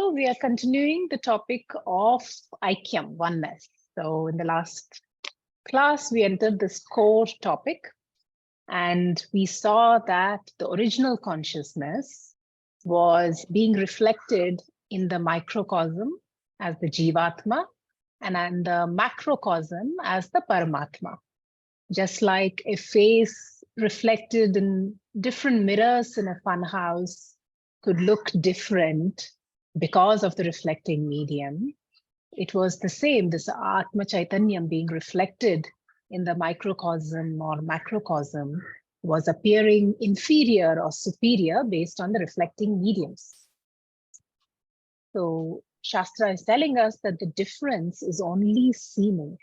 So we are continuing the topic of Aikyam, oneness. So in the last class, we entered this core topic and we saw that the original consciousness was being reflected in the microcosm as the Jivatma and in the macrocosm as the Paramatma. Just like a face reflected in different mirrors in a fun house could look different because of the reflecting medium, it was the same, this Atma Chaitanyam being reflected in the microcosm or macrocosm was appearing inferior or superior based on the reflecting mediums. So Shastra is telling us that the difference is only seeming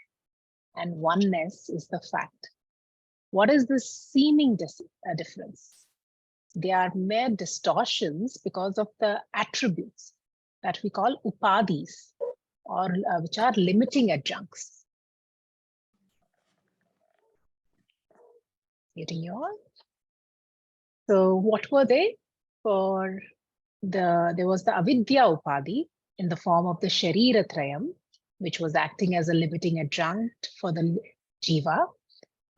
and oneness is the fact. What is this seeming difference? They are mere distortions because of the attributes that we call upadhis, or which are limiting adjuncts. Getting you all? So what were they? There was the avidya upadhi in the form of the sharira trayam, which was acting as a limiting adjunct for the jiva.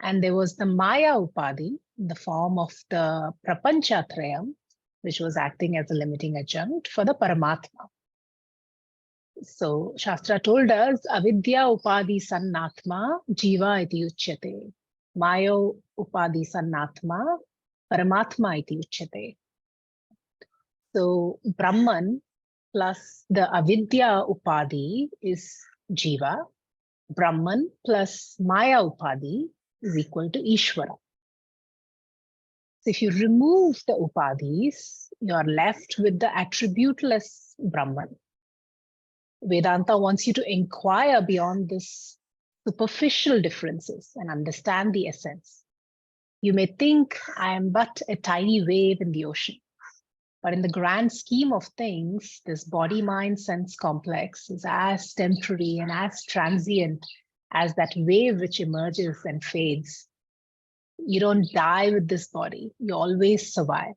And there was the maya upadhi in the form of the prapancha trayam, which was acting as a limiting adjunct for the paramatma. So Shastra told us, avidya upadhi sannatma jiva iti uchyate. Maya upadhi sannatma paramatma iti uchyate. So Brahman plus the avidya upadhi is jiva. Brahman plus maya upadhi is equal to Ishvara. So if you remove the upadhis, you are left with the attributeless Brahman. Vedanta wants you to inquire beyond this superficial differences and understand the essence. You may think I am but a tiny wave in the ocean, but in the grand scheme of things, this body-mind-sense complex is as temporary and as transient as that wave which emerges and fades. You don't die with this body, you always survive.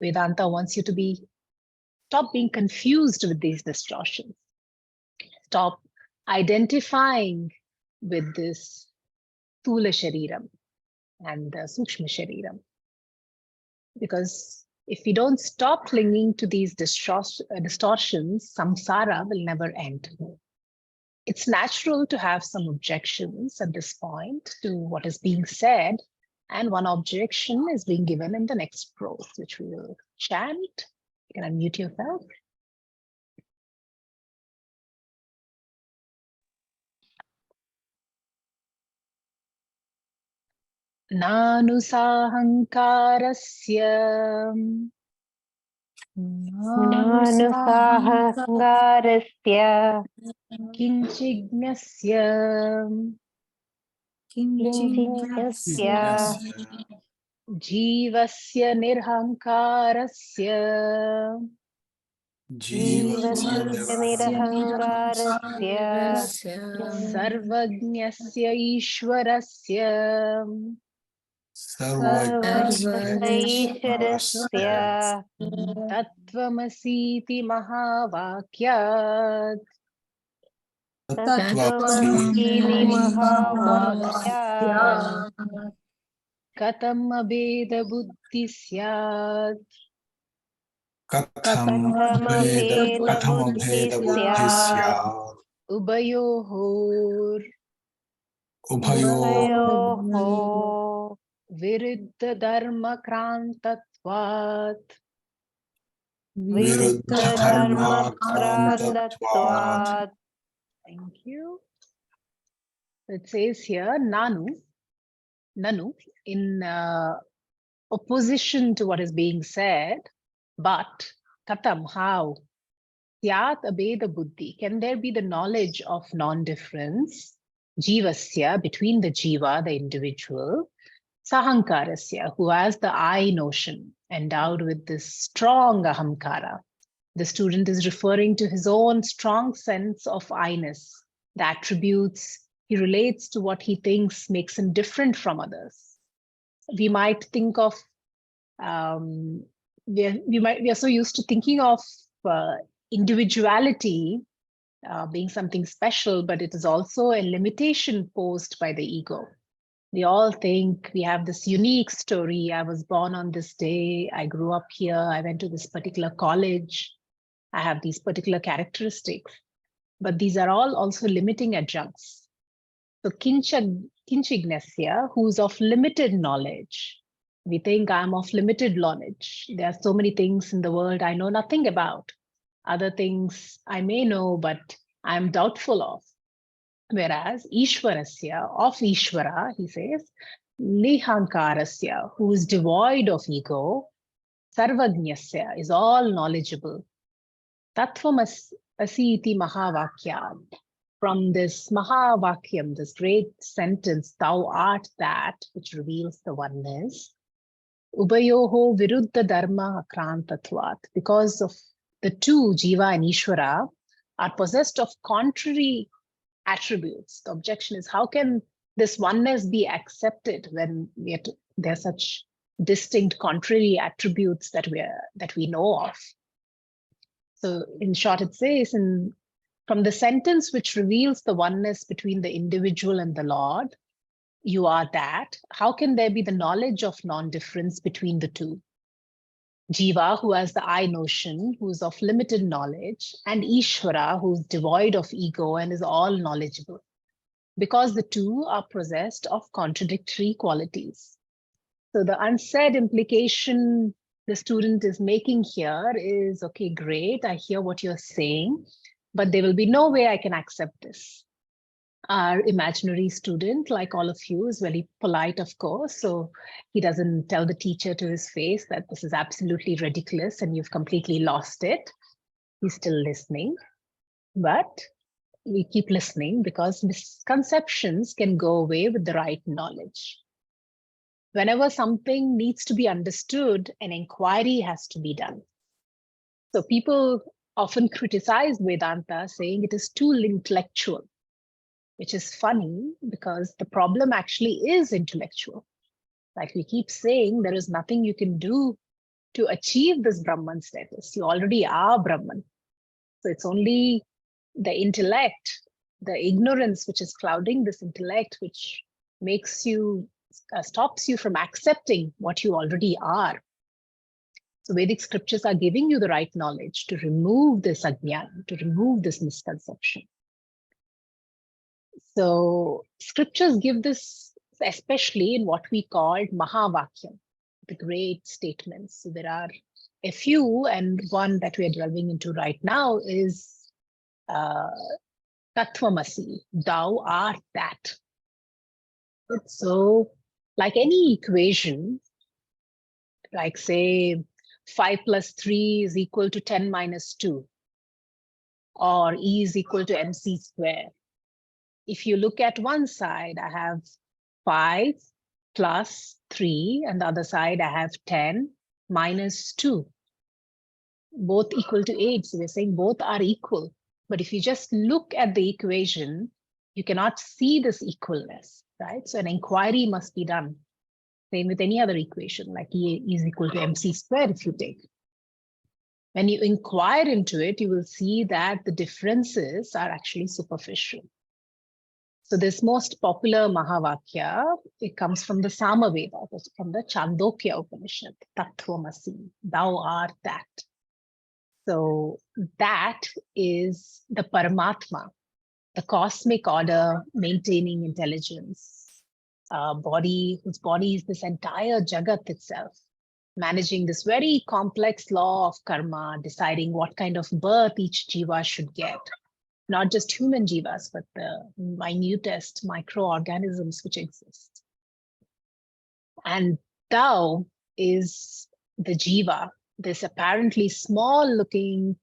Vedanta wants you to stop being confused with these distortions. Stop identifying with this Thula Shariram and the Sukshma Shariram. Because if we don't stop clinging to these distortions, samsara will never end. It's natural to have some objections at this point to what is being said, and one objection is being given in the next prose, which we will chant. You can unmute yourself. Nanu sahankarasya Nanusahangarasya kinchignasya jivasya nirhankarasya sarvajnasya ishwarasya Sarvajnasya tatvamasiti mahavakyat Tattva Mahavakya katam abeda buddhi syat Katamabheda buddhisya ubayohor Ubayoho viruddha dharma krantatvat Viruddha dharma krantatvat. Thank you. It says here nanu in opposition to what is being said, but katam, how? Syat abeda buddhi, can there be the knowledge of non-difference? Jivasya, between the jiva, the individual, sahankarasya, who has the I notion, endowed with this strong ahamkara. The student is referring to his own strong sense of I-ness, the attributes he relates to what he thinks makes him different from others. We might think of, we are so used to thinking of individuality being something special, but it is also a limitation posed by the ego. We all think we have this unique story. I was born on this day. I grew up here. I went to this particular college. I have these particular characteristics. But these are all also limiting adjuncts. So kinchignesya, who's of limited knowledge. We think I'm of limited knowledge. There are so many things in the world I know nothing about. Other things I may know, but I'm doubtful of. Whereas Ishwarasya, of Ishvara, he says, Nihankarasya, who is devoid of ego, Sarvagnyasya, is all knowledgeable. Tattvam asiti mahavakyam. From this mahavakyam, this great sentence, thou art that, which reveals the oneness. Ubayoho viruddha dharma akrantatvat. Because of the two, Jiva and Ishvara, are possessed of contrary attributes. The objection is, how can this oneness be accepted when there are such distinct contrary attributes that we know of? So in short, it says, from the sentence which reveals the oneness between the individual and the Lord, you are that. How can there be the knowledge of non-difference between the two? Jiva, who has the I notion, who is of limited knowledge, and Ishvara, who is devoid of ego and is all knowledgeable, because the two are possessed of contradictory qualities. So the unsaid implication the student is making here is, okay, great, I hear what you're saying, but there will be no way I can accept this. Our imaginary student, like all of you, is very polite, of course. So he doesn't tell the teacher to his face that this is absolutely ridiculous and you've completely lost it. He's still listening, but we keep listening because misconceptions can go away with the right knowledge. Whenever something needs to be understood, an inquiry has to be done. So people often criticize Vedanta, saying it is too intellectual, which is funny because the problem actually is intellectual. Like we keep saying, there is nothing you can do to achieve this Brahman status. You already are Brahman. So it's only the intellect, the ignorance which is clouding this intellect, which makes you, stops you from accepting what you already are. So Vedic scriptures are giving you the right knowledge to remove this ajnana, to remove this misconception. So scriptures give this, especially in what we called Mahavakyam, the great statements. So there are a few, and one that we are delving into right now is Tattvamasi, thou art that. So like any equation, like say 5 plus 3 is equal to 10 minus 2, or E is equal to MC square. If you look at one side, I have 5 plus 3, and the other side I have 10 minus 2. Both equal to 8, so we're saying both are equal. But if you just look at the equation, you cannot see this equalness, right? So an inquiry must be done. Same with any other equation, like E is equal to MC square if you take. When you inquire into it, you will see that the differences are actually superficial. So this most popular Mahavakya, it comes from the Samaveda, from the Chandogya Upanishad, Tattvamasi, thou art that. So that is the Paramatma, the cosmic order maintaining intelligence, whose body is this entire Jagat itself, managing this very complex law of karma, deciding what kind of birth each jiva should get. Not just human jivas, but the minutest microorganisms which exist. And thou is the jiva, this apparently small looking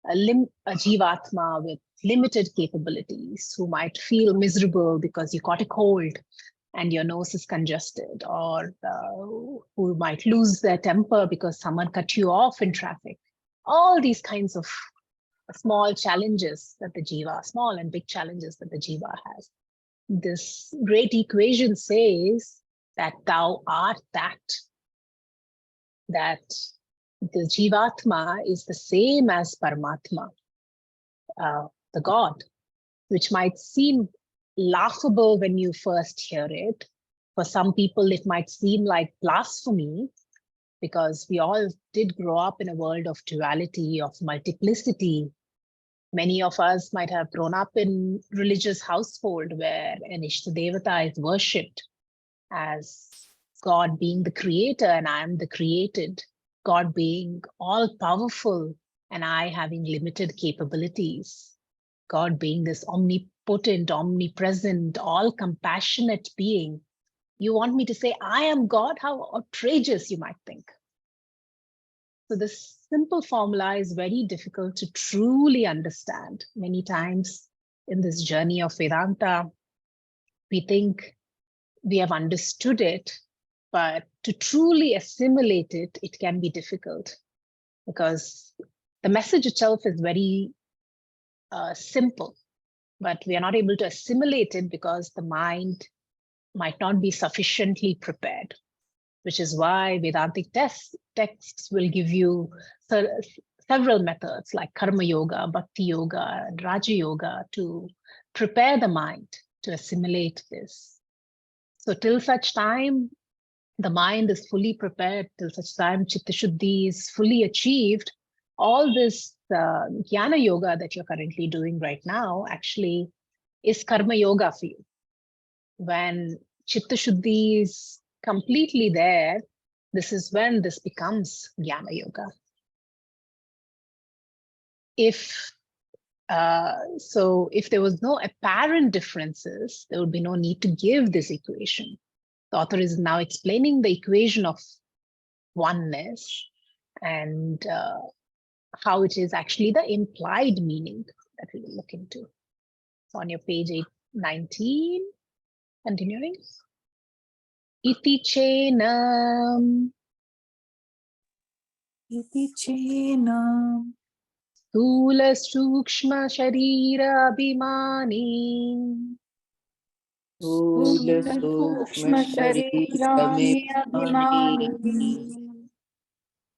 a jivatma with limited capabilities, who might feel miserable because you caught a cold and your nose is congested, or who might lose their temper because someone cut you off in traffic. All these kinds of small challenges that the jiva, small and big challenges that the jiva has. This great equation says that thou art that The Jivatma is the same as Paramatma, the God, which might seem laughable when you first hear it. For some people, it might seem like blasphemy, because we all did grow up in a world of duality, of multiplicity. Many of us might have grown up in religious household where an Ishtadevata is worshipped as God being the creator and I am the created, God being all powerful and I having limited capabilities, God being this omnipotent, omnipresent, all compassionate being. You want me to say, I am God? How outrageous, you might think. So this simple formula is very difficult to truly understand. Many times in this journey of Vedanta, we think we have understood it, but to truly assimilate it, it can be difficult because the message itself is very simple, but we are not able to assimilate it because the mind might not be sufficiently prepared, which is why Vedantic texts will give you several methods like Karma Yoga, Bhakti Yoga, and Raja Yoga to prepare the mind to assimilate this. So till such time, the mind is fully prepared, till such time Chitta Shuddhi is fully achieved, all this Jnana Yoga that you're currently doing right now actually is Karma Yoga for you. When Chitta Shuddhi is completely there, this is when this becomes Jnana Yoga. If there was no apparent differences, there would be no need to give this equation. The author is now explaining the equation of oneness and how it is actually the implied meaning that we will look into. So on your page 819, continuing. Iti chenam Stula Sukshma Sharira Abhimani सूक्ष्म शरीराणि अभिमानी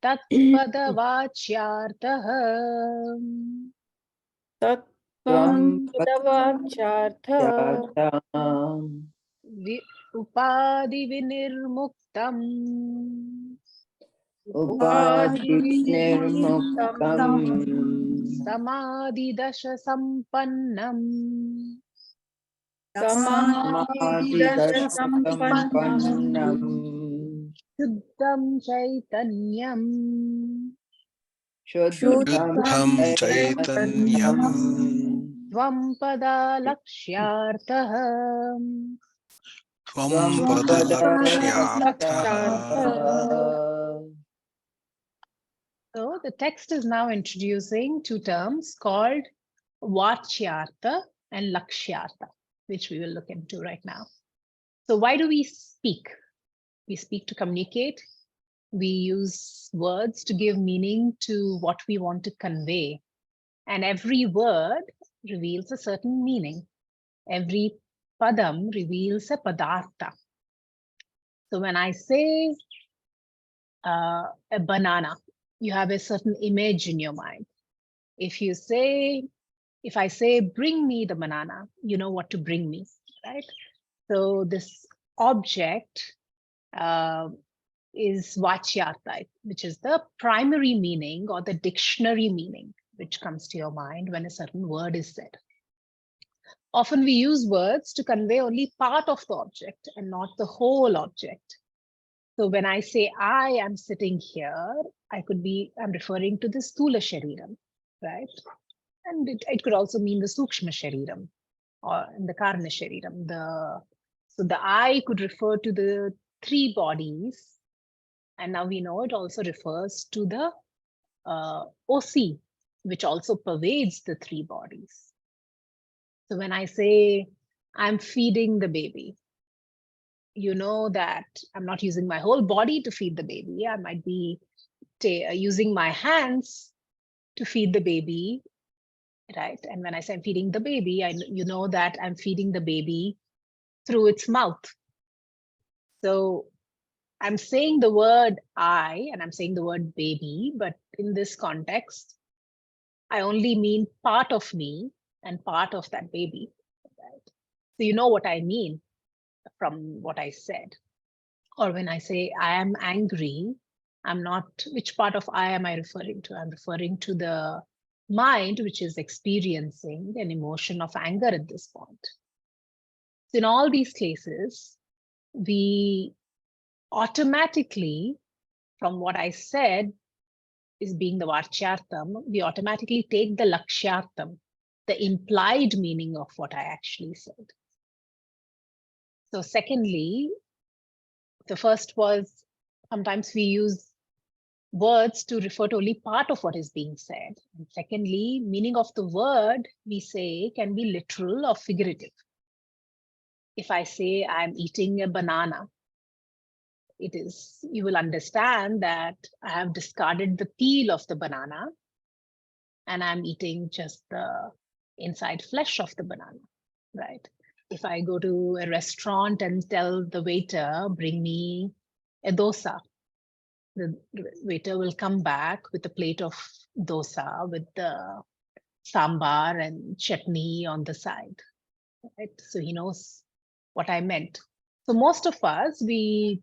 Tatpadavacyartah तत्त्वं तदवाच्यार्थ Upadi Vinirmuktam उपाधिनिर्मुक्तं Samadhi Dasha Sampannam समाधिदशसम्पन्नं Shuddham Chaitanyam शुद्धं शुद्धं चैतन्यं चैतन्यम् Tvampada Lakshyartah त्वं पदलक्ष्यार्थः So the text is now introducing two terms called Vachyartha and Lakshyartha, which we will look into right now. So why do we speak? We speak to communicate. We use words to give meaning to what we want to convey. And every word reveals a certain meaning. Every padam reveals a padartha. So when I say a banana, you have a certain image in your mind. If I say, bring me the banana, you know what to bring me, right? So this object is Vachyartha, which is the primary meaning or the dictionary meaning, which comes to your mind when a certain word is said. Often we use words to convey only part of the object and not the whole object. So when I say I am sitting here, I'm referring to the Stula Shariram, right? And it could also mean the Sukshma Shariram or the Karna Shariram. So the I could refer to the three bodies. And now we know it also refers to the OC, which also pervades the three bodies. So when I say I'm feeding the baby, you know that I'm not using my whole body to feed the baby. I might be using my hands to feed the baby, right? And when I say I'm feeding the baby, you know that I'm feeding the baby through its mouth. So I'm saying the word I and I'm saying the word baby, but in this context, I only mean part of me and part of that baby. Right? So you know what I mean from what I said. Or when I say I am angry, I'm not, which part of I am I referring to? I'm referring to the mind, which is experiencing an emotion of anger at this point. So in all these cases, we automatically, from what I said is being the Varchyartham, we automatically take the Lakshyartham, the implied meaning of what I actually said. So secondly, the first was sometimes we use words to refer to only part of what is being said. And secondly, meaning of the word we say can be literal or figurative. If I say I'm eating a banana, it is, you will understand that I have discarded the peel of the banana and I'm eating just the inside flesh of the banana, right? If I go to a restaurant and tell the waiter, bring me a dosa, the waiter will come back with a plate of dosa with the sambar and chutney on the side, right? So he knows what I meant. So most of us, the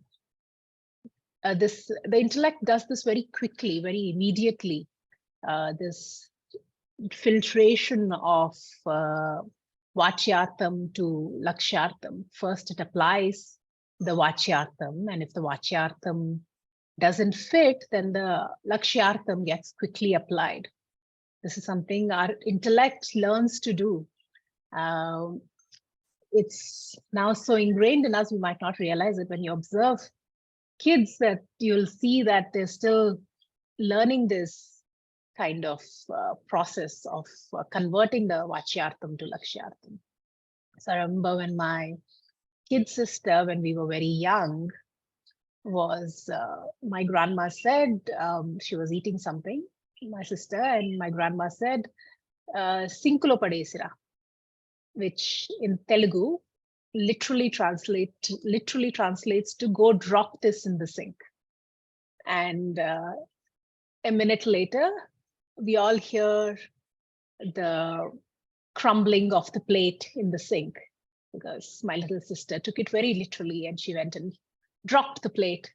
intellect does this very quickly, very immediately. This filtration of Vachyartham to Lakshyartham. First, it applies the Vachyartham, and if the Vachyartham doesn't fit, then the Lakshyartham gets quickly applied. This is something our intellect learns to do. It's now so ingrained in us, we might not realize it. When you observe kids, that you'll see that they're still learning this kind of process of converting the Vachyartham to Lakshyartham. So I remember when my kid sister, when we were very young, was, my grandma said, she was eating something, my sister, and my grandma said, Sinkulo padesira, which in Telugu literally translates to go drop this in the sink. And a minute later, we all hear the crumbling of the plate in the sink, because my little sister took it very literally and she went and dropped the plate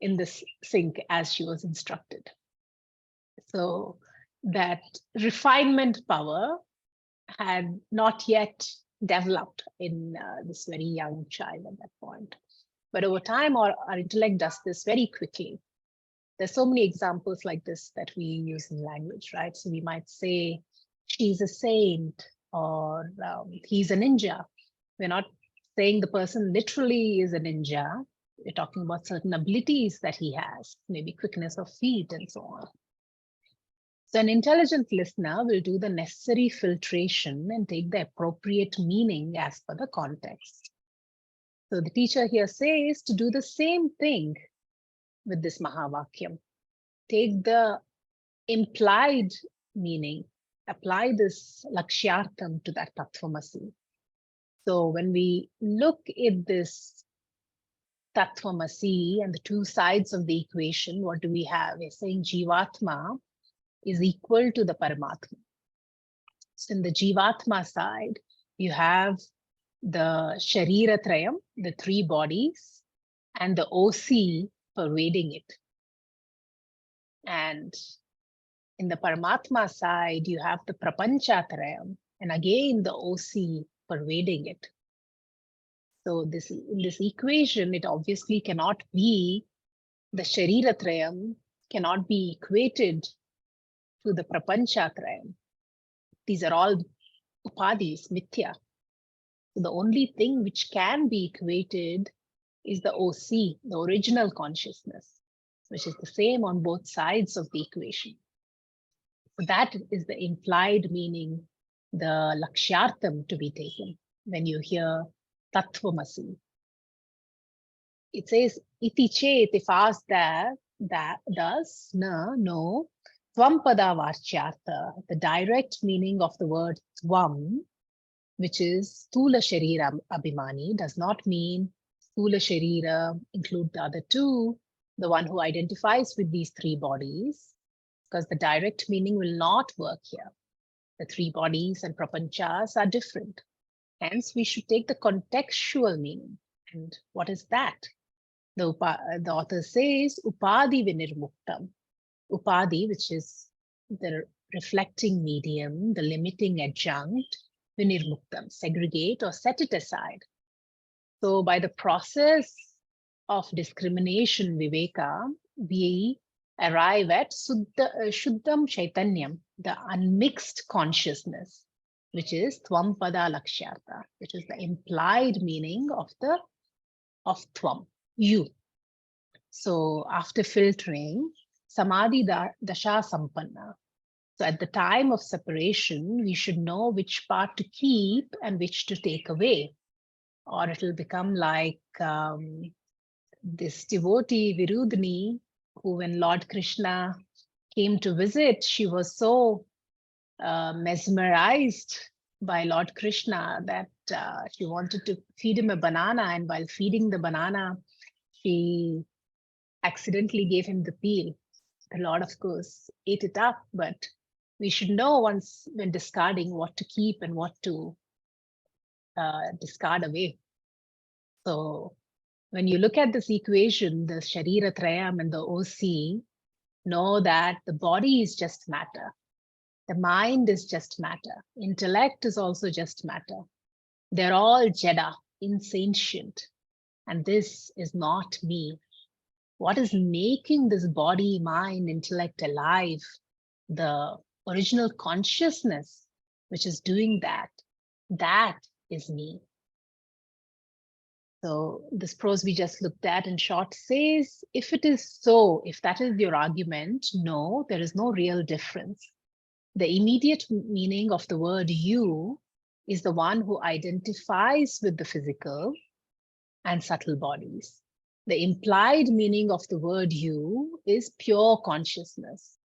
in the sink as she was instructed. So that refinement power had not yet developed in this very young child at that point. But over time, our intellect does this very quickly. There's so many examples like this that we use in language, right? So we might say, she's a saint, or he's a ninja. We're not saying the person literally is a ninja. We're talking about certain abilities that he has, maybe quickness of feet and so on. So an intelligent listener will do the necessary filtration and take the appropriate meaning as per the context. So the teacher here says to do the same thing with this Mahavakyam. Take the implied meaning, apply this Lakshyartham to that Tattvamasi. So when we look at this Tattvamasi and the two sides of the equation, what do we have? We're saying Jivatma is equal to the Paramatma. So in the Jivatma side, you have the Shariratrayam, the three bodies, and the OC pervading it. And in the Paramatma side, you have the Prapanchatrayam, and again the OC pervading it. So in this equation, it obviously cannot be, the Shariratrayam cannot be equated to the Prapanchatrayam. These are all upadhis, mithya. So the only thing which can be equated is the OC, the original consciousness, which is the same on both sides of the equation. So that is the implied meaning, the Lakshyartham to be taken when you hear Tattvamasi. It says, iti chet, if asked that does, no, Tvampada Varchyartha, the direct meaning of the word Tvam, which is Stula Sharira Abhimani, does not mean Sthula Sharira include the other two, the one who identifies with these three bodies, because the direct meaning will not work here. The three bodies and prapanchas are different. Hence, we should take the contextual meaning. And what is that? The author says, Upadi Vinirmuktam. Upadi, which is the reflecting medium, the limiting adjunct, Vinirmuktam, segregate or set it aside. So by the process of discrimination, Viveka, we arrive at Shuddham Chaitanyam, the unmixed consciousness, which is Tvam Pada Lakshyartha, which is the implied meaning of Tvam, you. So after filtering, Samadhi Dasha Sampanna. So at the time of separation, we should know which part to keep and which to take away. Or it will become like this devotee Virudhini, who when Lord Krishna came to visit, she was so mesmerized by Lord Krishna that she wanted to feed him a banana, and while feeding the banana, she accidentally gave him the peel. The Lord, of course, ate it up, but we should know once when discarding what to keep and what to discard away. So when you look at this equation, the Sharira Trayam and the OC, know that the body is just matter. The mind is just matter. Intellect is also just matter. They're all Jada, insentient. And this is not me. What is making this body, mind, intellect alive? The original consciousness, which is doing that, that is me. So this prose we just looked at in short says, if it is so, if that is your argument, no, there is no real difference. The immediate meaning of the word you is the one who identifies with the physical and subtle bodies. The implied meaning of the word you is pure consciousness,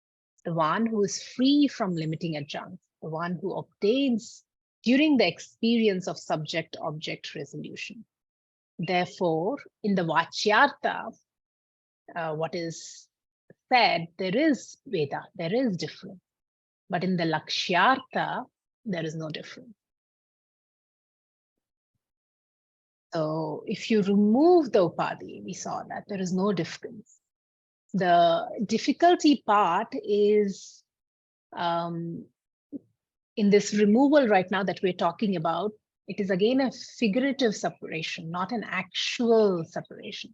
the one who is free from limiting adjuncts, the one who obtains during the experience of subject-object resolution. Therefore, in the Vachyartha, what is said, there is Veda, there is difference. But in the Lakshyartha, there is no difference. So if you remove the Upadi, we saw that there is no difference. The difficulty part is in this removal right now that we're talking about, it is again a figurative separation, not an actual separation.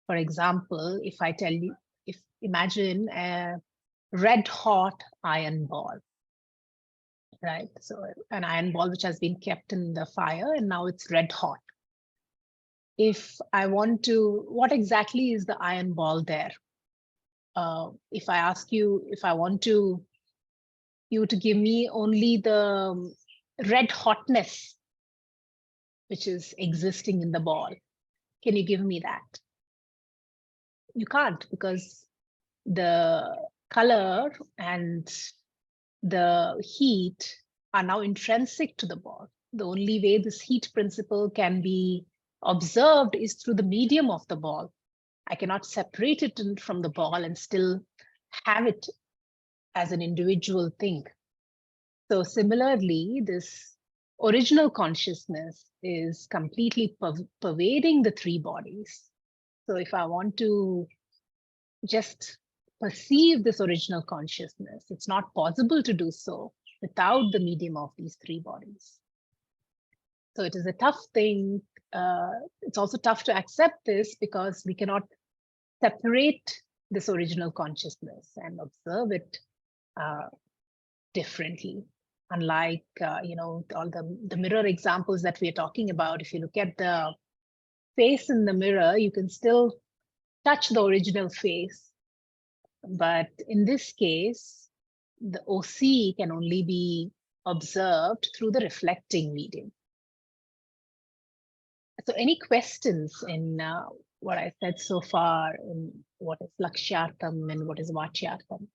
For example, if I tell you, imagine a red hot iron ball, right? So an iron ball which has been kept in the fire and now it's red hot. If I want to, what exactly is the iron ball there? If I ask you, if I want you to give me only the red hotness which is existing in the ball, can you give me that? You can't, because the color and the heat are now intrinsic to the ball. The only way this heat principle can be observed is through the medium of the ball. I cannot separate it from the ball and still have it as an individual thing. So similarly, this original consciousness is completely pervading the three bodies. So if I want to just perceive this original consciousness, it's not possible to do so without the medium of these three bodies. So it is a tough thing. It's also tough to accept this because we cannot separate this original consciousness and observe it differently. Unlike, all the mirror examples that we're talking about, if you look at the face in the mirror, you can still touch the original face. But in this case, the OC can only be observed through the reflecting medium. So any questions in what I said so far, in what is Lakshyartham and what is Vachyartham?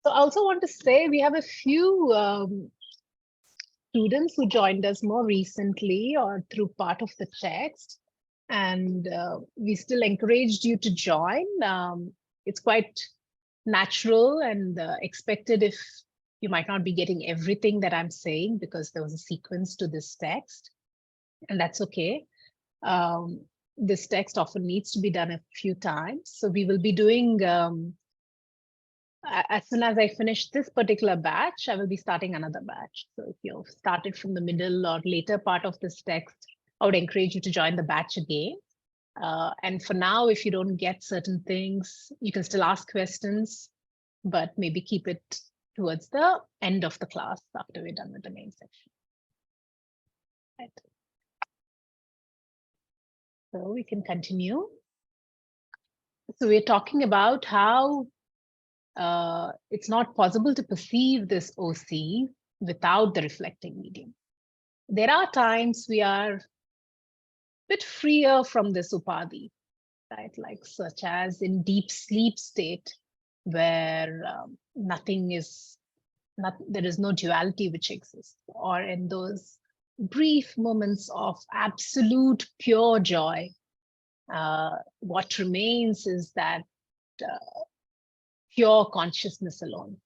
So I also want to say we have a few students who joined us more recently or through part of the text. And we still encouraged you to join. It's quite natural and expected if you might not be getting everything that I'm saying because there was a sequence to this text, and that's okay. This text often needs to be done a few times. So we will be doing, as soon as I finish this particular batch, I will be starting another batch. So if you've started from the middle or later part of this text, I would encourage you to join the batch again. And for now, if you don't get certain things, you can still ask questions, but maybe keep it towards the end of the class after we're done with the main section. Right. So we can continue. So we're talking about how it's not possible to perceive this OC without the reflecting medium. There are times we are a bit freer from this upadhi, right? Like such as in deep sleep state, where there is no duality which exists, or in those brief moments of absolute pure joy, what remains is that pure consciousness alone.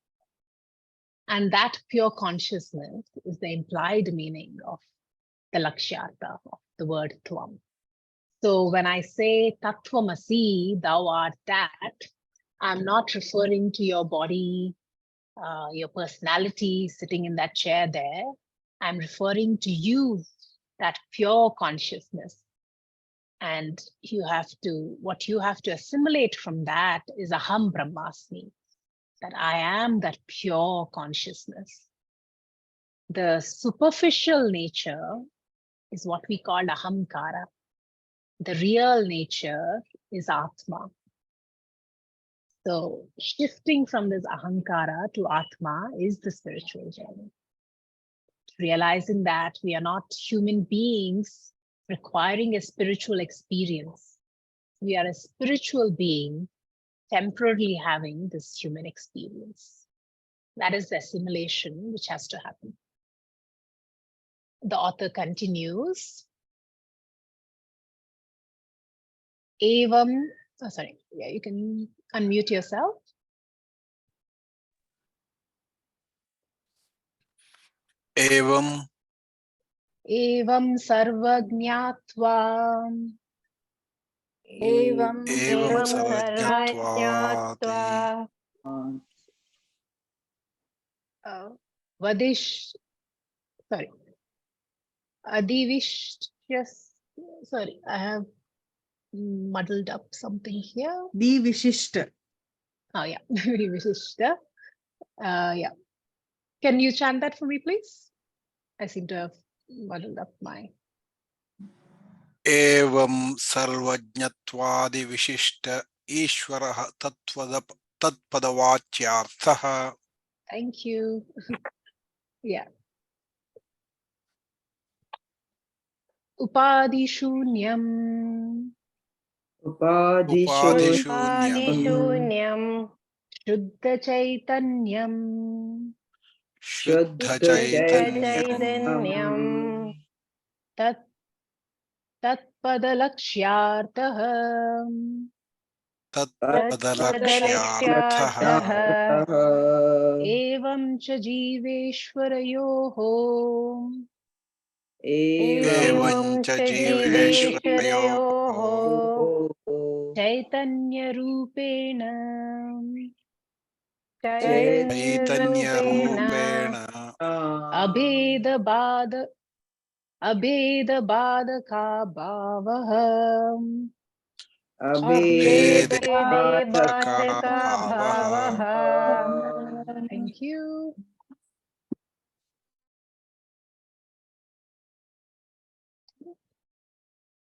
And that pure consciousness is the implied meaning of the lakshyartha of the word tvam. So when I say tattvamasi, thou art that, I'm not referring to your body, your personality sitting in that chair there. I'm referring to you, that pure consciousness. And what you have to assimilate from that is aham brahmasmi, that I am that pure consciousness. The superficial nature is what we call ahamkara. The real nature is atma. So shifting from this ahankara to atma is the spiritual journey. Realizing that we are not human beings requiring a spiritual experience. We are a spiritual being temporarily having this human experience. That is the assimilation which has to happen. The author continues. Evam, you can unmute yourself. Evam Evam sarvajñatva. Evam Evam sarvajñatva Adivishyas. Sorry, I have muddled up something here. Vivishishta. Oh yeah, Vivishishta. Yeah. Can you chant that for me, please? I seem to have muddled up my. Evam sarvajñatvádi vishishta ishvaraha tatpadavachyarthaha. Thank you. Yeah. Upadishunyam. Upadishunyam Shuddha Chaitanyam. Shuddha Chaitanyam Tatpadalakshyartah. Tatpadalakshyarthaha. Evam cha jiveshwarayoho. Evam cha jiveshwarayoho. Chaitanya Rupena. Chaitanya Rupena. Abheda Badaka Bhavaham. Abheda Badaka Bhavaha. Thank you.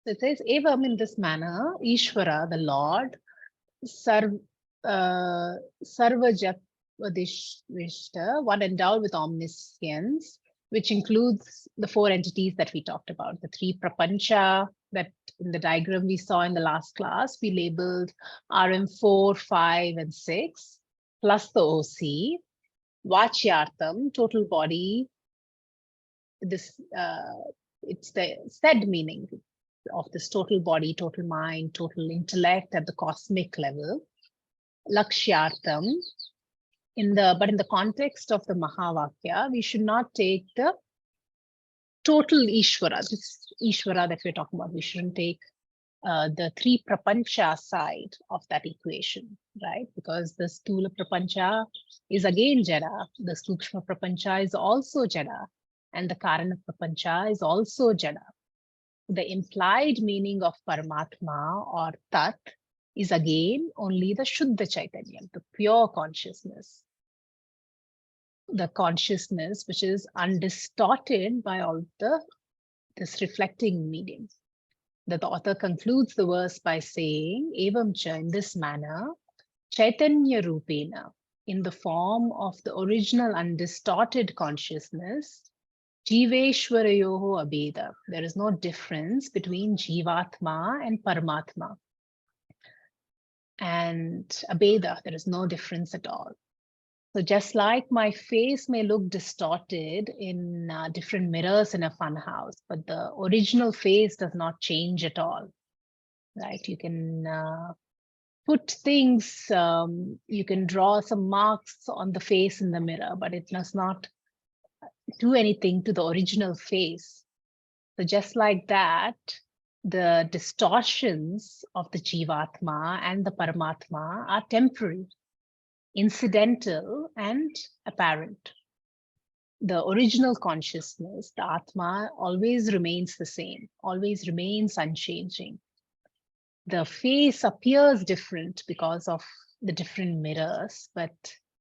It says, Evam, in this manner, Ishvara, the Lord, Sarvajavadishvishta, one endowed with omniscience, which includes the four entities that we talked about, the three prapancha that in the diagram we saw in the last class, we labeled RM4, 5, and 6, plus the OC. Vachyartham, total body. This it's the said meaning of this total body, total mind, total intellect at the cosmic level. Lakshyartham, but in the context of the Mahavakya, we should not take the total Ishvara, this Ishvara that we're talking about. We shouldn't take the three prapancha side of that equation, right? Because the Stula prapancha is again Jada, the Sukshma prapancha is also Jada, and the Karana prapancha is also Jada. The implied meaning of Paramatma or Tat is again only the Shuddha Chaitanya, the pure consciousness. The consciousness which is undistorted by all this reflecting medium. The author concludes the verse by saying, Evam cha, in this manner, Chaitanya Rupena, in the form of the original undistorted consciousness, Jiveshwarayoho Abheda. There is no difference between Jivatma and Paramatma. And Abheda, there is no difference at all. So just like my face may look distorted in different mirrors in a fun house, but the original face does not change at all, right? You can put things, you can draw some marks on the face in the mirror, but it does not do anything to the original face. So just like that, the distortions of the Jivatma and the Paramatma are temporary, incidental and apparent. The original consciousness, the Atma, always remains the same, always remains unchanging. The face appears different because of the different mirrors, but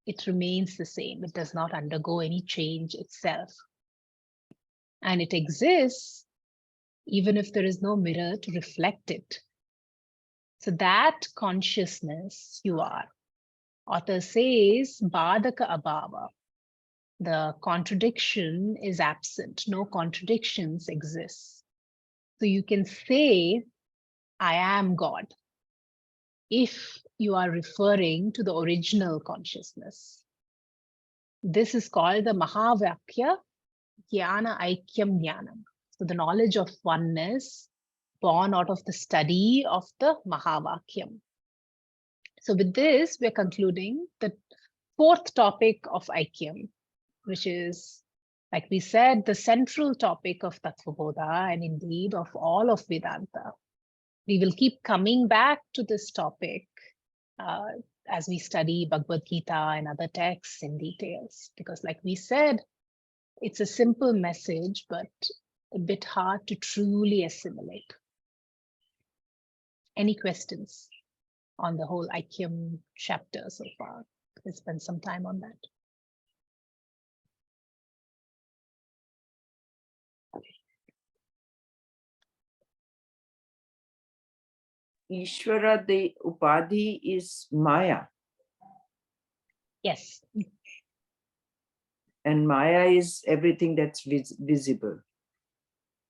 it remains the same. It does not undergo any change itself. And it exists even if there is no mirror to reflect it. So that consciousness you are. Author says, Badaka Abhava. The contradiction is absent. No contradictions exist. So you can say, I am God, if you are referring to the original consciousness. This is called the Mahavakya Jnana Aikyam Jnanam. So the knowledge of oneness born out of the study of the Mahavakyam. So with this, we're concluding the fourth topic of Aikyam, which is, like we said, the central topic of Tattva Bodha and indeed of all of Vedanta. We will keep coming back to this topic as we study Bhagavad Gita and other texts in details, because like we said, it's a simple message, but a bit hard to truly assimilate. Any questions on the whole Aikyam chapter so far? Let's spend some time on that. Ishvara, the Upadhi is Maya. Yes. And Maya is everything that's visible.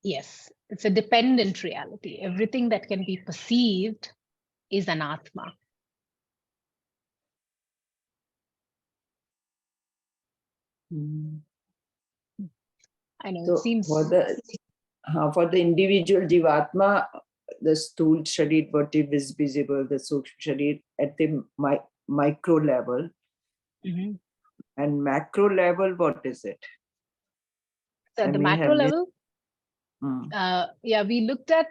Yes, it's a dependent reality. Everything that can be perceived is an Atma. I know So it seems for the individual Jivatma, the Sthul Sharir, what is visible, the Sukshma Sharir at the micro level. Mhm. And macro level, what is it? So at the macro level, Mm. yeah, we looked at,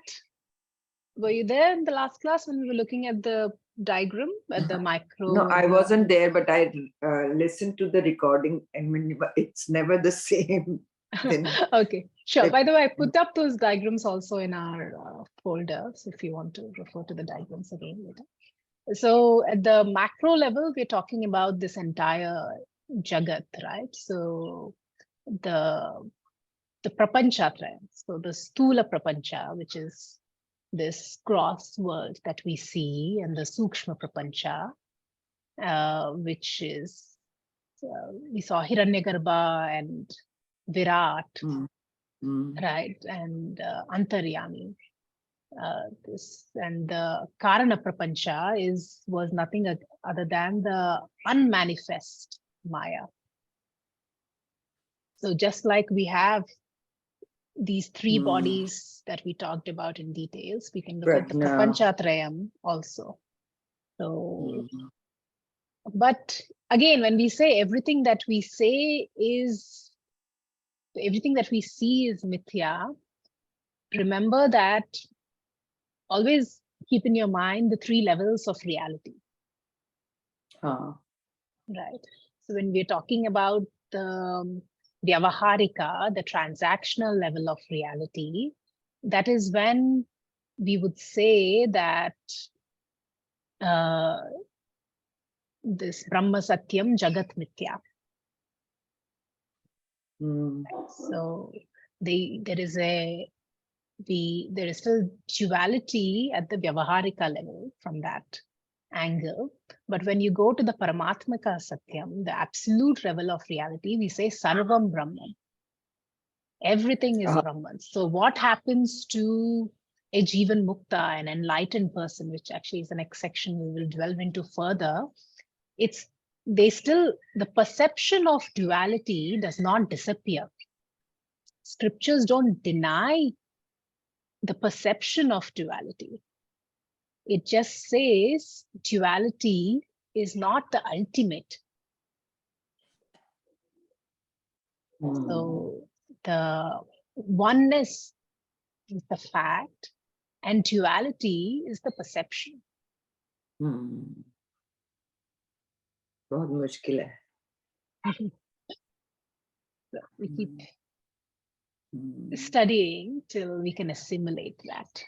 were you there in the last class when we were looking at the diagram at the micro? No, I wasn't there, but I listened to the recording. I mean, it's never the same. Okay, sure. By the way, I put up those diagrams also in our folder. So if you want to refer to the diagrams again later. So at the macro level, we're talking about this entire Jagat, right? So the Prapancha, so the Stula Prapancha, which is this gross world that we see, and the Sukshma Prapancha, which is, we saw Hiranyagarbha and Virat, right, and Antaryami. This and the Karana Prapancha was nothing other than the unmanifest Maya. So just like we have these three bodies that we talked about in details, we can look at the Prapancha Trayam also. So, but again, when we say everything that we see is mithya, remember that always keep in your mind the three levels of reality. Right. So when we're talking about the vyavaharika, the transactional level of reality, that is when we would say that this Brahma Satyam Jagat Mithya. So there is still duality at the vyavaharika level from that angle. But when you go to the Paramatmaka Satyam, the absolute level of reality, we say Sarvam Brahman. Everything is Brahman. So what happens to a Jivan Mukta, an enlightened person, which actually is the next section we will delve into further, the perception of duality does not disappear. Scriptures don't deny the perception of duality. It just says duality is not the ultimate. So the oneness is the fact and duality is the perception. बहुत मुश्किल है. So we keep studying till we can assimilate that.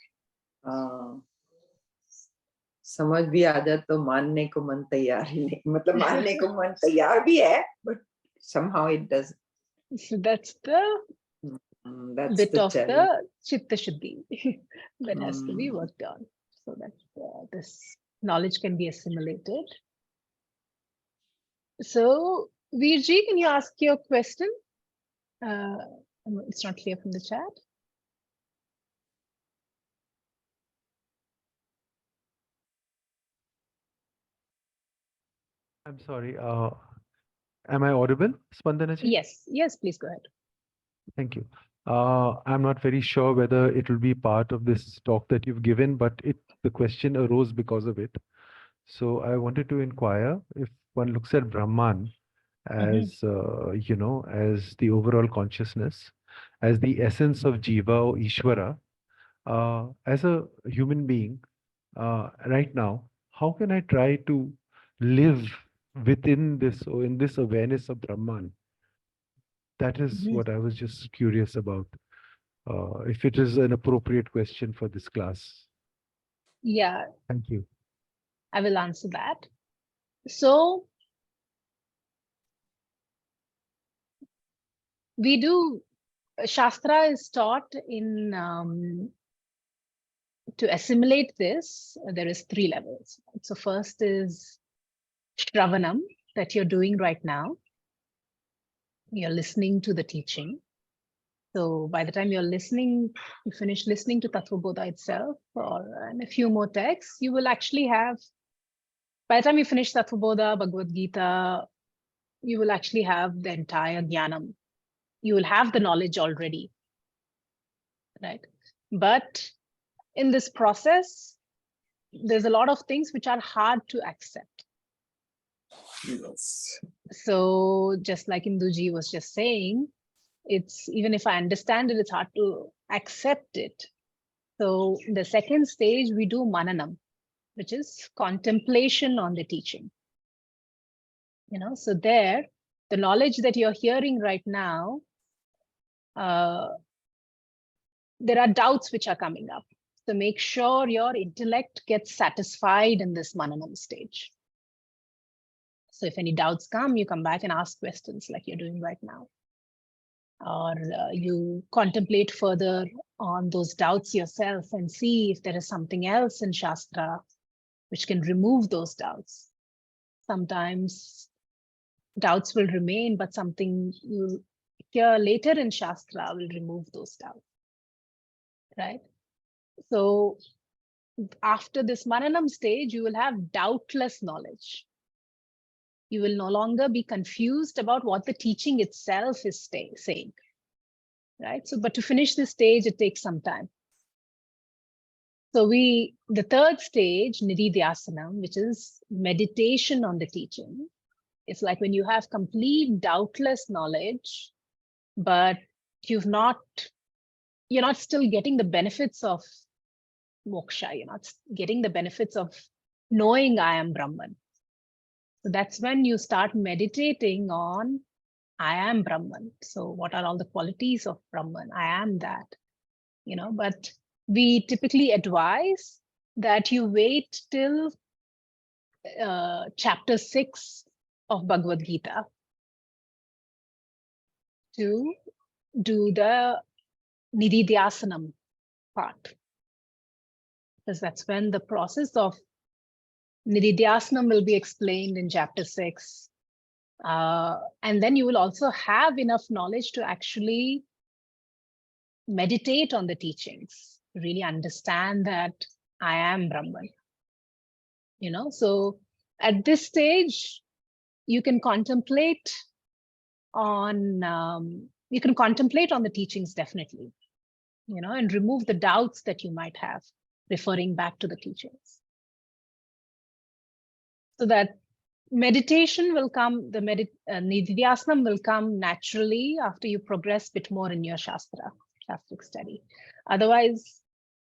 समझ भी आ जाए तो मानने को मन तैयार ही नहीं, मतलब मानने को मन तैयार भी है, but somehow it doesn't. So that's the bit the of challenge. the Chitta Shuddhi that has to be worked on, so that this knowledge can be assimilated. So, Veerji, can you ask your question? It's not clear from the chat. I'm sorry. Am I audible, Spandana ji? Yes, please go ahead. Thank you. I'm not very sure whether it will be part of this talk that you've given, but the question arose because of it. So I wanted to inquire if one looks at Brahman as, as the overall consciousness, as the essence of Jiva or Ishvara, as a human being, right now, how can I try to live within this or in this awareness of Brahman? That is what I was just curious about. If it is an appropriate question for this class. Yeah. Thank you. I will answer that. So, Shastra is taught in, to assimilate this, there is 3 levels. So first is Shravanam, that you're doing right now. You're listening to the teaching. So by the time you're listening, you finish listening to Tattva Bodha itself and a few more texts, you will actually have, by the time you finish Tattva Bodha, Bhagavad Gita, you will actually have the entire Jnanam. You will have the knowledge already, right? But in this process, there's a lot of things which are hard to accept. Yes. So just like Induji was just saying, it's even if I understand it, it's hard to accept it. So the second stage, we do mananam, which is contemplation on the teaching. So there, the knowledge that you're hearing right now, there are doubts which are coming up. So make sure your intellect gets satisfied in this mananam stage. So if any doubts come, you come back and ask questions like you're doing right now. Or you contemplate further on those doubts yourself and see if there is something else in Shastra which can remove those doubts. Sometimes doubts will remain, but something you hear later in Shastra will remove those doubts, right? So after this Mananam stage, you will have doubtless knowledge. You will no longer be confused about what the teaching itself is saying, right? So, but to finish this stage, it takes some time. So the third stage, Nididhyasanam, which is meditation on the teaching. It's like when you have complete doubtless knowledge, but you're not still getting the benefits of moksha. You're not getting the benefits of knowing I am Brahman. So that's when you start meditating on I am Brahman. So what are all the qualities of Brahman? I am that, but we typically advise that you wait till chapter 6 of Bhagavad Gita to do the Nididhyasanam part. Because that's when the process of Nididhyasanam will be explained in chapter 6. And then you will also have enough knowledge to actually meditate on the teachings, really understand that I am Brahman. So at this stage, you can contemplate on the teachings definitely, and remove the doubts that you might have referring back to the teachings. So that meditation will come, the Nididhyasanam will come naturally after you progress a bit more in your shastric study. Otherwise,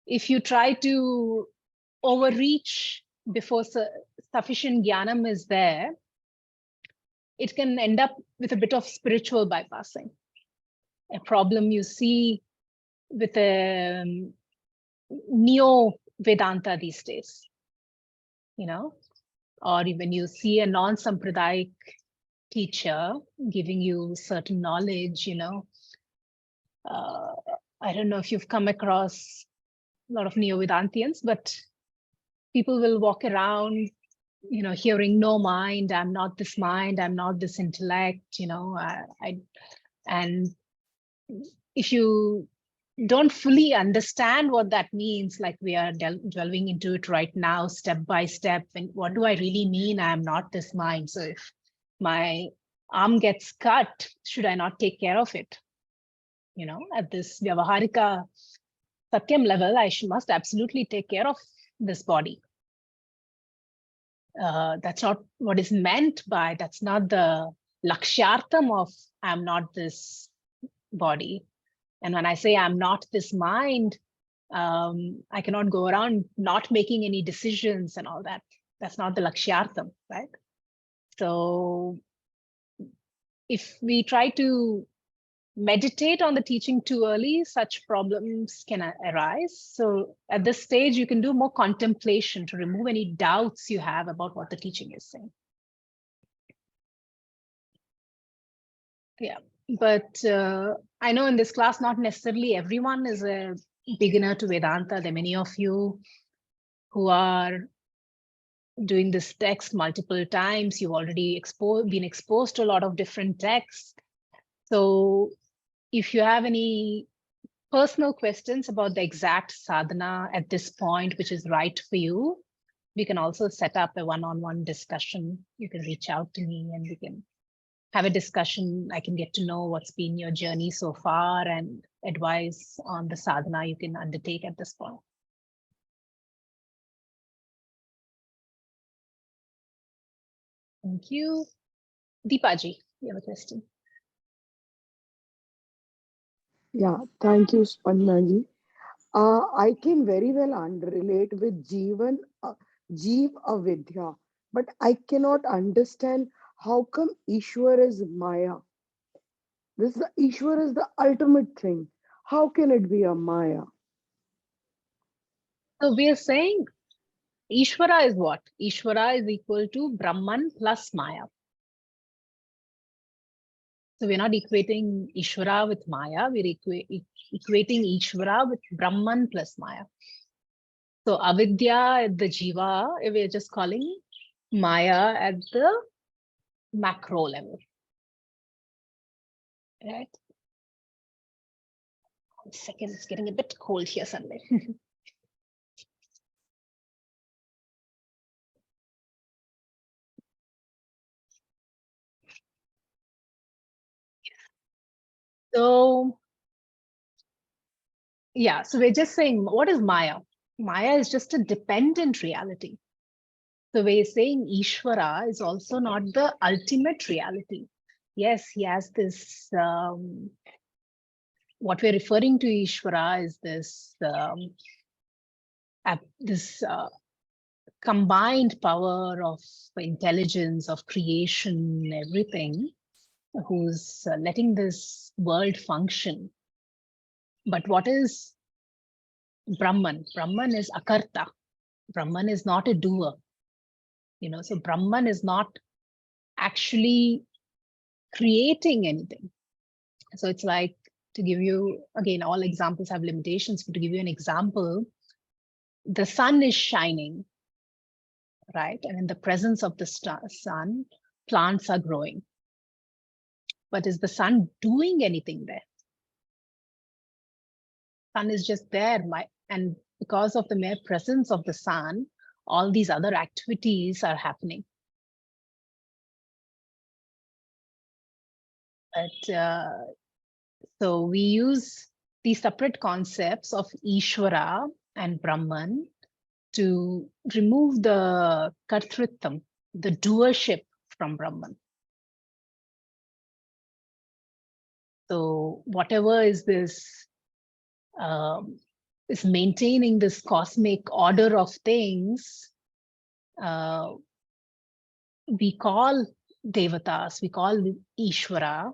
if you try to overreach before sufficient jnanam is there, it can end up with a bit of spiritual bypassing. A problem you see with a neo-Vedanta these days, or even you see a non-Sampradayic teacher giving you certain knowledge, I don't know if you've come across a lot of neo-Vedantians, but people will walk around, hearing no mind, I'm not this mind, I'm not this intellect, and if you don't fully understand what that means, like we are delving into it right now, step by step, and what do I really mean? I am not this mind. So if my arm gets cut, should I not take care of it? At this Vyavaharika Satyam level, I must absolutely take care of this body. That's not what is meant by, that's not the lakshyartham of I'm not this body. And when I say I'm not this mind, I cannot go around not making any decisions and all that. That's not the lakshyartham, right? So if we try to meditate on the teaching too early, such problems can arise. So at this stage, you can do more contemplation to remove any doubts you have about what the teaching is saying. Yeah, but I know in this class, not necessarily everyone is a beginner to Vedanta. There are many of you who are doing this text multiple times. You've already been exposed to a lot of different texts. So if you have any personal questions about the exact sadhana at this point, which is right for you, we can also set up a one-on-one discussion. You can reach out to me and we can have a discussion. I can get to know what's been your journey so far and advise on the sadhana you can undertake at this point. Thank you. Deepaji, you have a question? Yeah, thank you, Spannaji. I can very well relate with Jeev Avidya, but I cannot understand how come Ishwar is Maya. Ishwar is the ultimate thing. How can it be a Maya? So we are saying Ishvara is what? Ishvara is equal to Brahman plus Maya. So we're not equating Ishvara with Maya, we're equating Ishvara with Brahman plus Maya. So Avidya at the Jiva, we're just calling Maya at the macro level. Right? 1 second, it's getting a bit cold here, Sunday. So, yeah, so we're just saying, what is Maya? Maya is just a dependent reality. So we're saying Ishvara is also not the ultimate reality. Yes, he has this, what we're referring to Ishvara is this, combined power of intelligence, of creation, everything, who's letting this world function. But what is Brahman? Brahman is akarta. Brahman is not a doer. So Brahman is not actually creating anything. So it's like, to give you, again, all examples have limitations, but to give you an example, the sun is shining, right? And in the presence of the sun, plants are growing. But is the sun doing anything there? Sun is just there, and because of the mere presence of the sun, all these other activities are happening. But so we use these separate concepts of Ishvara and Brahman to remove the kartritvam, the doership from Brahman. So whatever is this, is maintaining this cosmic order of things, we call devatas, we call Ishvara,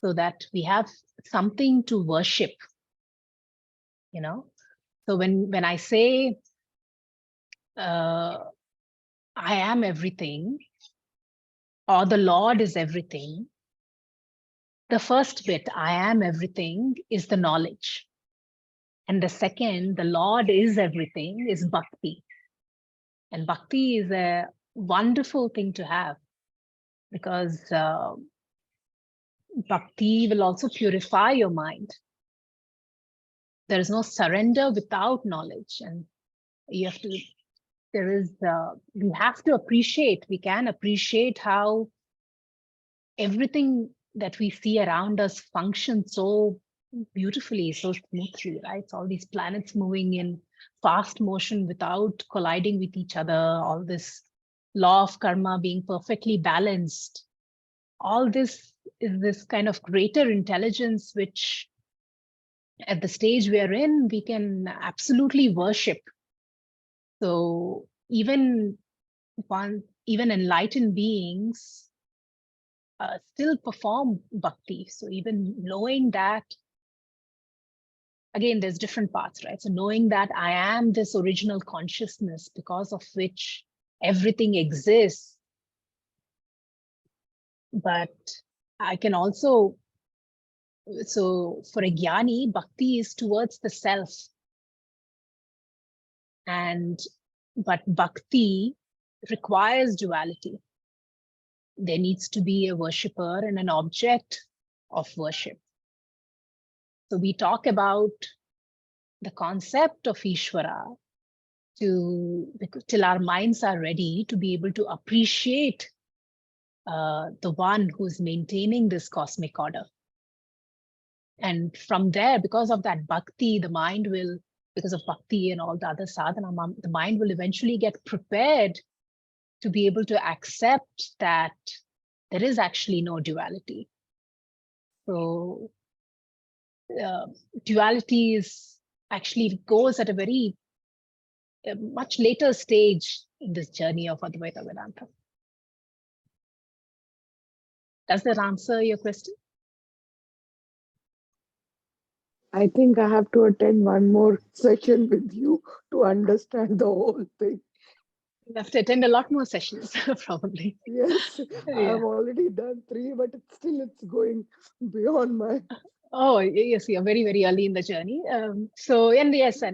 so that we have something to worship. So when I say I am everything, or the Lord is everything, the first bit, I am everything, is the knowledge. And the second, the Lord is everything, is bhakti. And bhakti is a wonderful thing to have, because bhakti will also purify your mind. There is no surrender without knowledge. And you have to, we have to appreciate, we can appreciate how everything that we see around us functions so beautifully, so smoothly, right? So all these planets moving in fast motion without colliding with each other, all this law of karma being perfectly balanced. All this is this kind of greater intelligence, which at the stage we are in, we can absolutely worship. So even enlightened beings still perform bhakti. So even knowing that, again, there's different paths, right? So knowing that I am this original consciousness because of which everything exists, but I can also, so for a jnani, bhakti is towards the self. But bhakti requires duality. There needs to be a worshipper and an object of worship. So we talk about the concept of Ishvara till our minds are ready to be able to appreciate the one who's maintaining this cosmic order. And from there, because of that bhakti, the mind will, because of bhakti and all the other sadhana, the mind will eventually get prepared to be able to accept that there is actually no duality. So duality is actually goes at a much later stage in this journey of Advaita Vedanta. Does that answer your question? I think I have to attend one more session with you to understand the whole thing. You have to attend a lot more sessions, probably. Yes, Yeah. I've already done 3, but it's going beyond my. Oh, yes, you're very, very early in the journey. And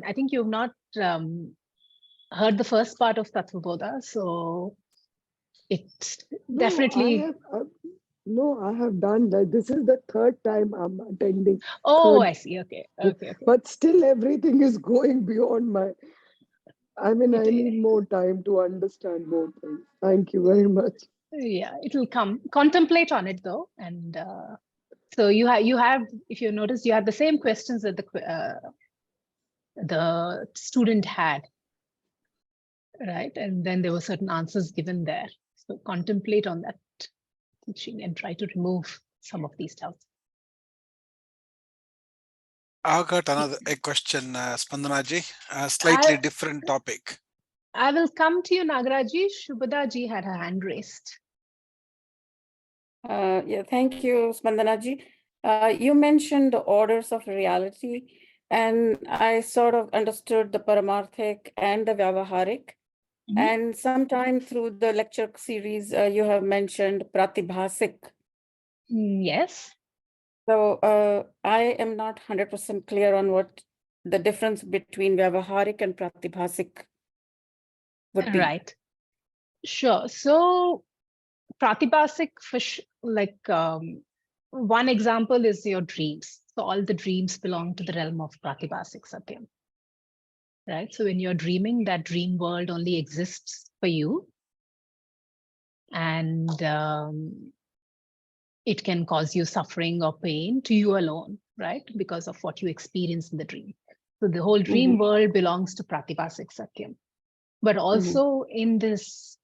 I think you've not heard the first part of Tattva Bodha, so it's definitely. No, I have done that. This is the 3rd time I'm attending. Oh, I see. Okay. But still, everything is going beyond my. I need more time to understand more things. Thank you very much. Yeah, it will come. Contemplate on it though, and So you have, if you notice, you have the same questions that the student had, right? And then there were certain answers given there. So contemplate on that teaching and try to remove some of these doubts. I've got a question, Spandanaji, a slightly different topic. I will come to you, Nagaraji. Shubhada ji had her hand raised. Yeah, thank you, Spandanaji. You mentioned the orders of reality, and I sort of understood the Paramarthik and the Vyavaharik. Mhm. And sometime through the lecture series, you have mentioned Pratibhasik. Yes. So I am not 100% clear on what the difference between Vyavaharik and Pratibhasik would be. Right. Sure. So Pratibhasik, one example is your dreams. So all the dreams belong to the realm of Pratibhasik Satyam. Right. So when you're dreaming, that dream world only exists for you. And it can cause you suffering or pain to you alone, right? Because of what you experience in the dream. So the whole dream world belongs to Pratibhasik Satyam. But also in this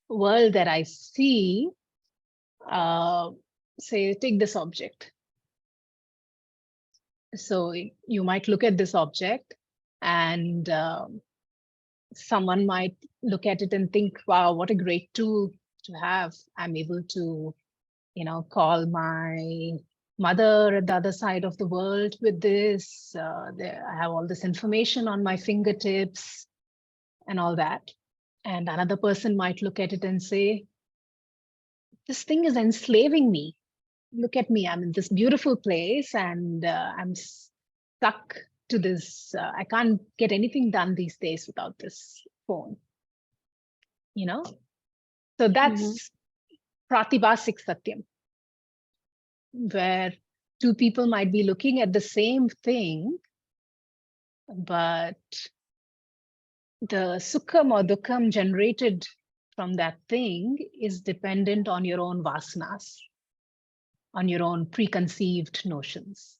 world that I see, say, take this object. So you might look at this object and someone might look at it and think, wow, what a great tool to have. I'm able to, call my mother at the other side of the world with this. I have all this information on my fingertips and all that. And another person might look at it and say, this thing is enslaving me. Look at me, I'm in this beautiful place and I'm stuck to this. I can't get anything done these days without this phone. So that's Pratibhasik Satyam, where two people might be looking at the same thing, but the sukham or dukkham generated from that thing is dependent on your own vasanas, on your own preconceived notions.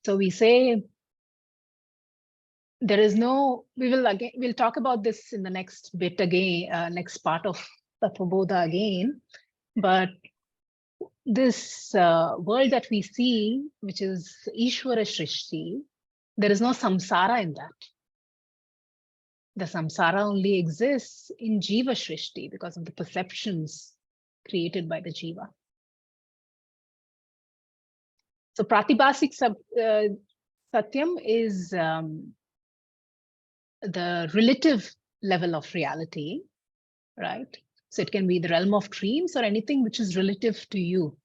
So we say there is no, we'll talk about this in the next bit again, next part of Tattva Bodha again, but this world that we see, which is Ishvara Shrishti, there is no samsara in that. The samsara only exists in Jiva Shrishti because of the perceptions created by the Jiva. So Pratibhasik Satyam is the relative level of reality, right? So it can be the realm of dreams or anything which is relative to you.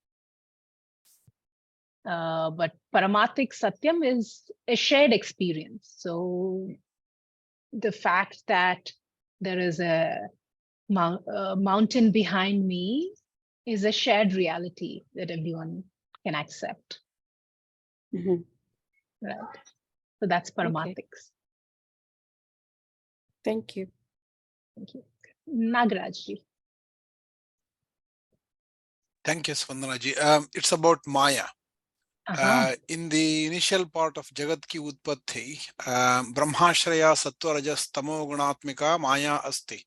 But Paramarthik Satyam is a shared experience. So the fact that there is a mountain behind me is a shared reality that everyone can accept. Right. So that's Paramarthiks. Thank you. Thank you. Nagarajji. Thank you, Spandanaji. It's about Maya. In the initial part of Jagat Ki Utpatti, Brahmashraya Sattva Rajas Tamo Gunatmika Maya Asti.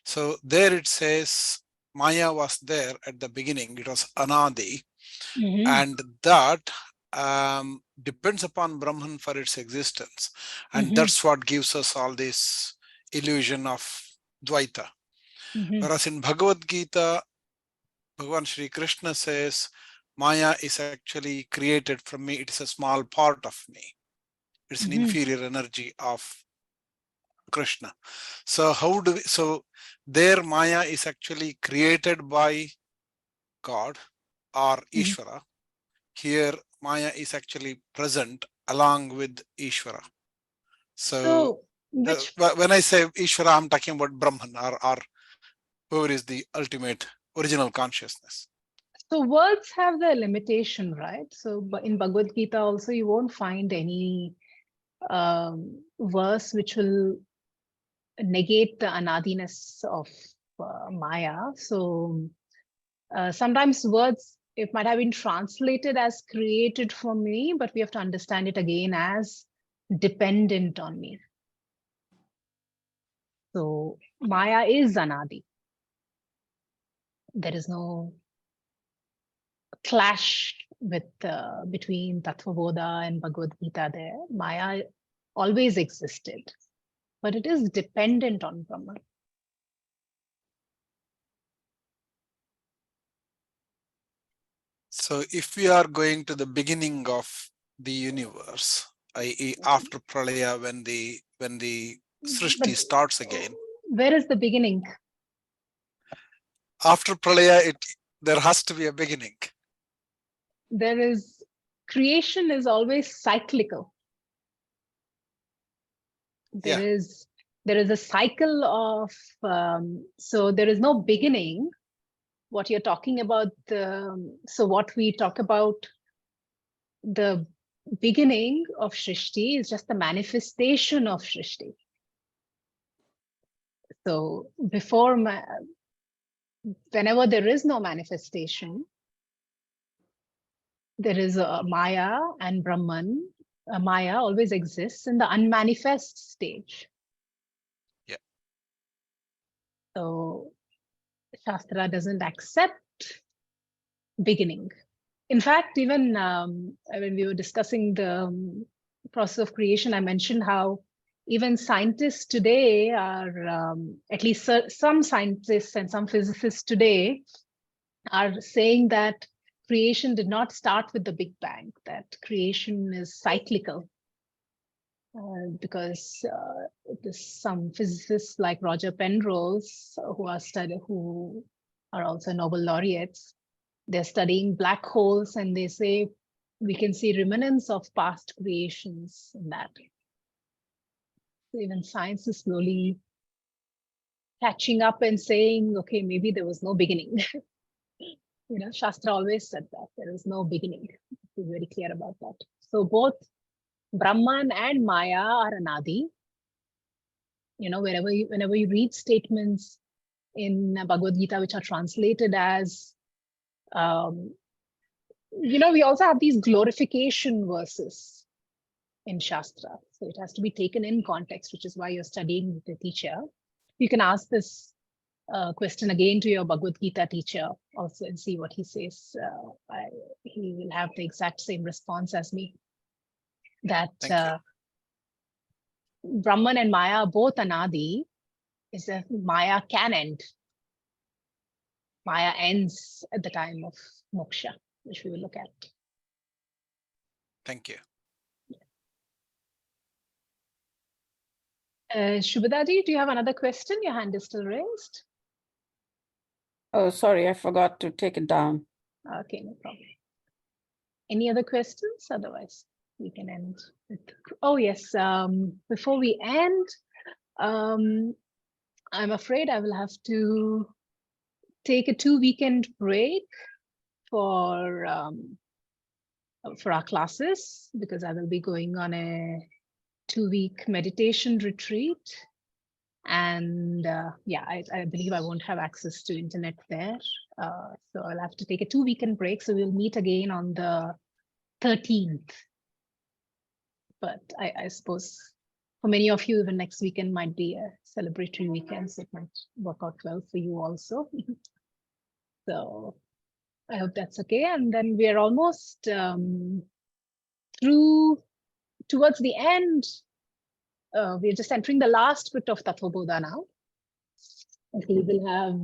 So there it says Maya was there at the beginning. It was Anadi. And that depends upon Brahman for its existence. And that's what gives us all this illusion of Dvaita. Whereas in Bhagavad Gita, Bhagavan Shri Krishna says, Maya is actually created from me. It is a small part of me. It's an inferior energy of Krishna. So so there Maya is actually created by God or Ishvara. Here Maya is actually present along with Ishvara. So when I say Ishvara, I'm talking about Brahman or whoever is the ultimate original consciousness. So words have their limitation, right? So in Bhagavad Gita also, you won't find any verse which will negate the anadiness of Maya. So Sometimes words, it might have been translated as created for me, but we have to understand it again as dependent on me. So Maya is Anadi. There is no clash with between Tattva Bodha and Bhagavad Gita there. Maya always existed, but it is dependent on Brahman. So if we are going to the beginning of the universe, i.e. after Pralaya, when the Srishti But starts again, where is the beginning? after Pralaya, there has to be a beginning. There is, creation is always cyclical. There is a cycle of, so there is no beginning. What you're talking about, so what we talk about, the beginning of Srishti is just the manifestation of Srishti. So before, whenever there is no manifestation, there is a Maya and Brahman. Maya always exists in the unmanifest stage. Yeah. So Shastra doesn't accept beginning. In fact, even when we were discussing the process of creation, I mentioned how even scientists today are, at least some scientists and some physicists today are saying that creation did not start with the Big Bang, that creation is cyclical. Because some physicists like Roger Penrose, who are also Nobel laureates, they're studying black holes, and they say we can see remnants of past creations in that. So even science is slowly catching up and saying, okay, maybe there was no beginning. Shastra always said that there is no beginning. Be very clear about that. So both Brahman and Maya are Anadi. Whenever you read statements in Bhagavad Gita which are translated as, we also have these glorification verses in Shastra. So it has to be taken in context, which is why you're studying with the teacher. You can ask this question again to your Bhagavad Gita teacher also and see what he says. He will have the exact same response as me. That Brahman and Maya are both Anadi, is that Maya can end. Maya ends at the time of moksha, which we will look at. Thank you. Shubhadaji, do you have another question? Your hand is still raised. Oh, sorry, I forgot to take it down. Okay, no problem. Any other questions? Otherwise, we can end with, oh yes, before we end, I'm afraid I will have to take a 2-weekend break for our classes, because I will be going on a 2-week meditation retreat. And I believe I won't have access to internet there. So I'll have to take a 2-weekend break. So we'll meet again on the 13th. But I suppose for many of you, even next weekend might be a celebratory weekend. So it might work out well for you also. So I hope that's okay. And then we're almost through towards the end. We're just entering the last bit of Tattva Bodha now. Okay, we'll have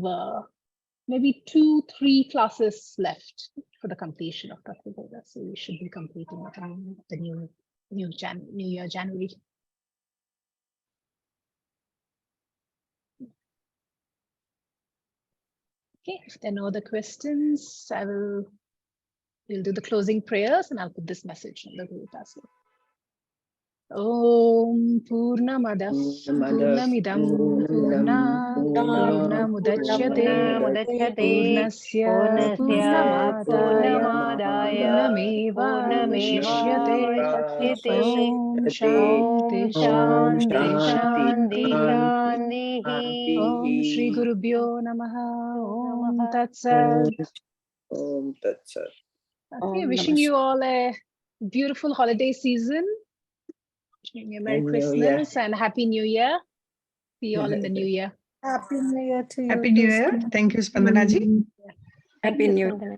maybe 2-3 classes left for the completion of Tattva Bodha. So we should be completing it on the new year, January. Okay, if there are no other questions, we'll do the closing prayers, and I'll put this message on the group as well. Om Purnamadah Purnamidam Purnat Purnamudachyate Purnasya Purnamadaya Purnameva Vashishyate Om Shanti Shanti Shanti Om Shri Gurubhyo Namaha Om Tat Sat. Om Tat Sat. Okay, Om wishing Namah you all a beautiful holiday season. Wishing you Merry And New Year. Christmas and Happy New Year. See you all in the new year. Happy New Year to you. Happy New too, Year. Spandana. Thank you, Spandana ji. Happy New Year. Spandana.